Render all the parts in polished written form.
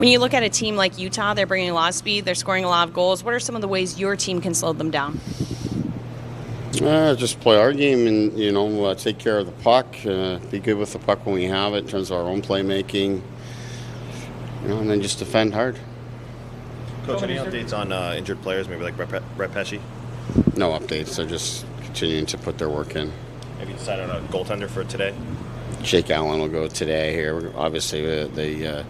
When you look at a team like Utah, they're bringing a lot of speed, they're scoring a lot of goals. What are some of the ways your team can slow them down? Just play our game and, take care of the puck, be good with the puck when we have it in terms of our own playmaking, and then just defend hard. Coach, any updates on injured players, maybe like Brett Pesce? No updates. They're just continuing to put their work in. Have you decided on a goaltender for today? Jake Allen will go today here. Obviously, the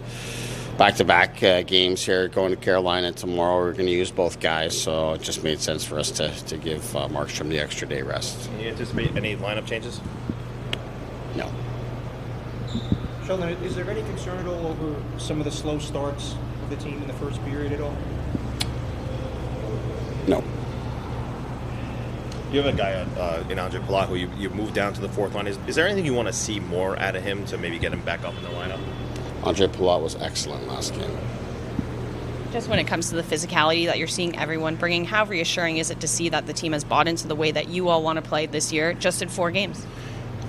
back-to-back games here going to Carolina tomorrow. We're going to use both guys, so it just made sense for us to give Markstrom the extra day rest. Do you anticipate any lineup changes? No. Sheldon, is there any concern at all over some of the slow starts of the team in the first period at all? No. You have a guy in Andre Palat who you moved down to the fourth line. Is there anything you want to see more out of him to maybe get him back up in the lineup? Andre Palat was excellent last game. Just when it comes to the physicality that you're seeing everyone bringing, how reassuring is it to see that the team has bought into the way that you all want to play this year, just in 4 games?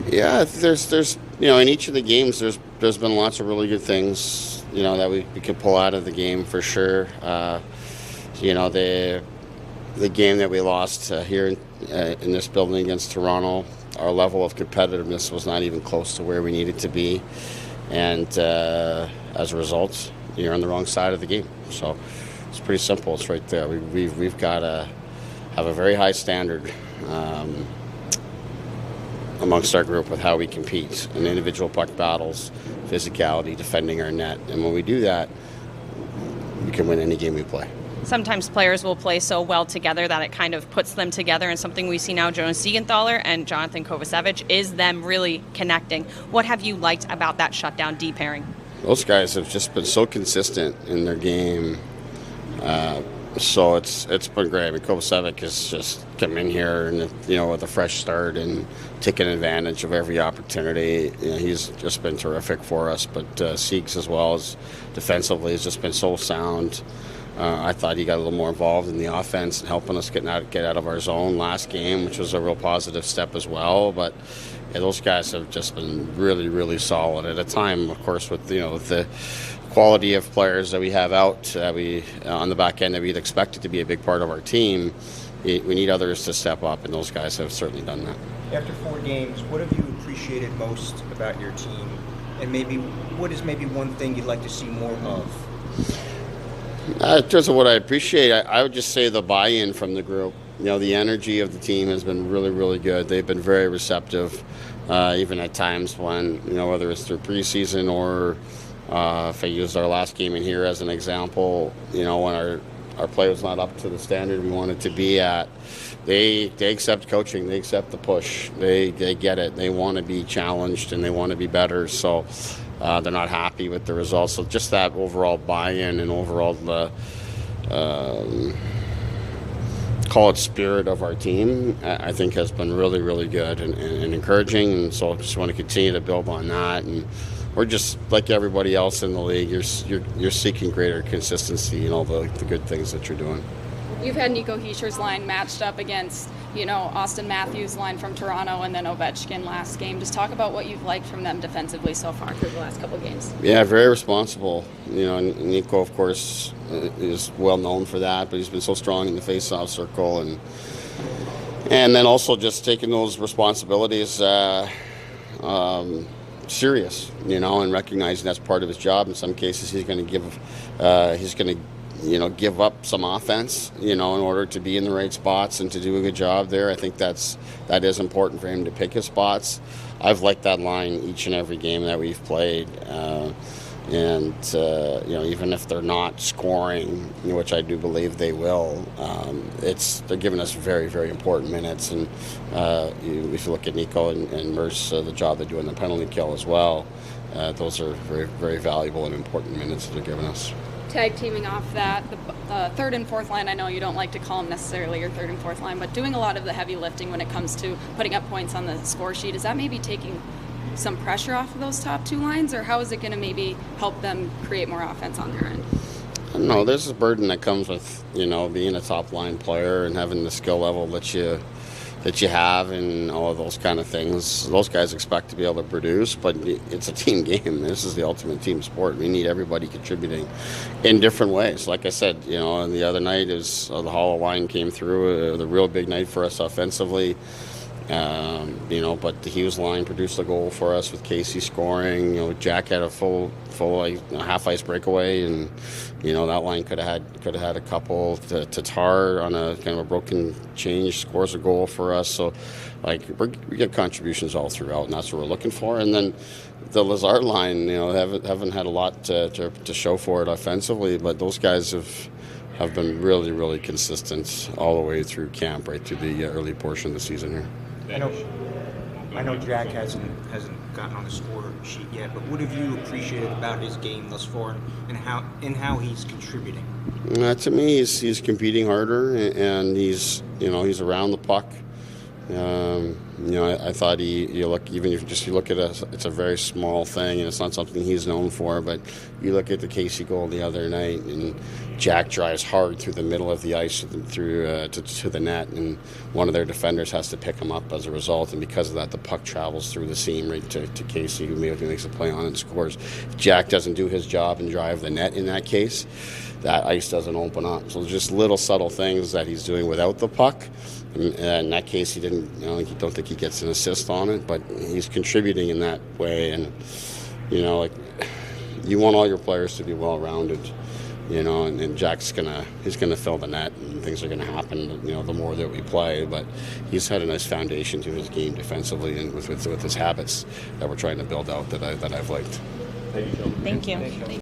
Yeah, there's in each of the games there's been lots of really good things that we could pull out of the game for sure. The game that we lost here in this building against Toronto, our level of competitiveness was not even close to where we needed to be. And as a result, you're on the wrong side of the game. So it's pretty simple. It's right there. We've got to have a very high standard amongst our group with how we compete in individual puck battles, physicality, defending our net. And when we do that, we can win any game we play. Sometimes players will play so well together that it kind of puts them together, and something we see now, Jonas Siegenthaler and Jonathan Kovacevic, is them really connecting. What have you liked about that shutdown D pairing? Those guys have just been so consistent in their game, so it's been great. I mean, Kovacevic has just come in here and with a fresh start and taking advantage of every opportunity. He's just been terrific for us. But Siegs as well as defensively has just been so sound. I thought he got a little more involved in the offense and helping us get out of our zone last game, which was a real positive step as well. But those guys have just been really, really solid at a time, of course, with the quality of players that we have out on the back end that we'd expected to be a big part of our team. We need others to step up, and those guys have certainly done that. After 4 games, what have you appreciated most about your team, and what is one thing you'd like to see more of? In terms of what I appreciate, I would just say the buy-in from the group. The energy of the team has been really, really good. They've been very receptive, even at times when, whether it's through preseason or if I used our last game in here as an example, when our play was not up to the standard we wanted to be at, they accept coaching, they accept the push, they get it, they want to be challenged and they want to be better. So they're not happy with the results. So just that overall buy-in and overall call it spirit of our team, I think has been really, really good and encouraging. And so I just want to continue to build on that. And we're just like everybody else in the league. You're seeking greater consistency in all the good things that you're doing. You've had Nico Hischier's line matched up against, Austin Matthews' line from Toronto and then Ovechkin last game. Just talk about what you've liked from them defensively so far through the last couple of games. Yeah, very responsible. Nico, of course, is well known for that, but he's been so strong in the face-off circle, and then also just taking those responsibilities serious, and recognizing that's part of his job. In some cases, he's going to give up some offense, in order to be in the right spots and to do a good job there. I think that is important for him to pick his spots. I've liked that line each and every game that we've played, and even if they're not scoring, which I do believe they will, they're giving us very, very important minutes. And if you look at Nico and Merce, the job they do in the penalty kill as well, those are very, very valuable and important minutes that they're giving us. Tag teaming off that, the third and fourth line, I know you don't like to call them necessarily your third and fourth line, but doing a lot of the heavy lifting when it comes to putting up points on the score sheet, is that maybe taking some pressure off of those top 2 lines, or how is it going to maybe help them create more offense on their end? I don't know. There's a burden that comes with, being a top line player and having the skill level that you that you have and all of those kind of things. Those guys expect to be able to produce, but it's a team game. This is the ultimate team sport. We need everybody contributing in different ways. Like I said, and the other night is the Hollow line came through, the real big night for us offensively. But the Hughes line produced a goal for us with Casey scoring. Jack had a full half ice breakaway, and that line could have had a couple. Tatar on a kind of a broken change scores a goal for us. So, we get contributions all throughout, and that's what we're looking for. And then the Lazard line, haven't had a lot to show for it offensively, but those guys have been really, really consistent all the way through camp, right through the early portion of the season here. I know Jack hasn't gotten on the score sheet yet, but what have you appreciated about his game thus far, and how he's contributing? To me, he's competing harder, and he's around the puck. I thought you look at it's a very small thing, and it's not something he's known for. But you look at the Casey goal the other night, and Jack drives hard through the middle of the ice to the net, and one of their defenders has to pick him up as a result. And because of that, the puck travels through the seam right to Casey, who makes a play on it and scores. If Jack doesn't do his job and drive the net in that case, that ice doesn't open up. So just little subtle things that he's doing without the puck. And in that case, he didn't. I don't think he gets an assist on it, but he's contributing in that way. And you want all your players to be well-rounded. And Jack's gonna fill the net, and things are gonna happen. The more that we play, but he's had a nice foundation to his game defensively, and with his habits that we're trying to build out that I've liked. Thank you.